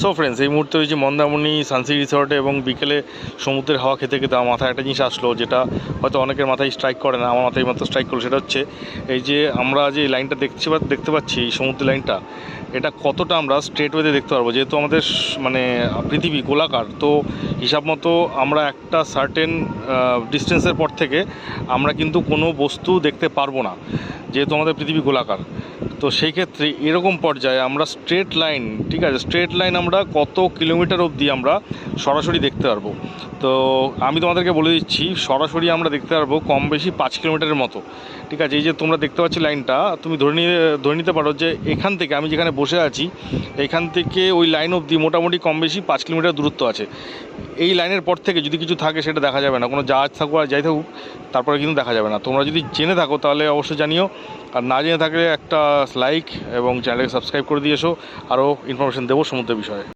So friends, এই মুহূর্তে হয়েছে মন্দারমণি সানসিটি রিসর্টে এবং বিকেলে সমুদ্রের হাওয়া খেতে খেতে আমার মাথায় একটা জিনিস আসলো, যেটা হয়তো অনেকের মাথায় স্ট্রাইক করে না, আমার মাথায় মাত্র স্ট্রাইক করলো। সেটা হচ্ছে এই যে আমরা যে লাইনটা দেখতে পাচ্ছি, এই সমুদ্রের লাইনটা, এটা কতটা আমরা স্ট্রেট ওয়েতে দেখতে পারবো। যেহেতু আমাদের মানে পৃথিবী গোলাকার, তো হিসাব মতো আমরা একটা সার্টেন ডিস্টেন্সের পর থেকে আমরা কিন্তু কোনো বস্তু দেখতে পারবো না, যেহেতু আমাদের পৃথিবী গোলাকার। তো সেই ক্ষেত্রে এরকম পর্যায়ে আমরা স্ট্রেট লাইন, ঠিক আছে, স্ট্রেট লাইন আমরা কত কিলোমিটার অবধি আমরা সরাসরি দেখতে পারবো। তো আমি তোমাদেরকে বলে দিচ্ছি, সরাসরি আমরা দেখতে পারবো কম বেশি 5 কিলোমিটারের মতো, ঠিক আছে। এই যে তোমরা দেখতে পাচ্ছ লাইনটা, তুমি ধরে নিতে পারো যে এখান থেকে আমি যেখানে বসে আছি, এখান থেকে ওই লাইন অবধি মোটামুটি কম বেশি 5 কিলোমিটার দূরত্ব আছে। এই লাইনের পর থেকে যদি কিছু থাকে সেটা দেখা যাবে না, কোনো জাহাজ থাকুক আর যাই থাকুক, তারপরে কিন্তু দেখা যাবে না। তোমরা যদি জেনে থাকো তাহলে অবশ্যই জানিও, আর না জেনে থাকলে একটা লাইক এবং চ্যানেলকে সাবস্ক্রাইব করে দিয়েছো। আরও ইনফরমেশন দেবো সমুদ্রের বিষয়ে।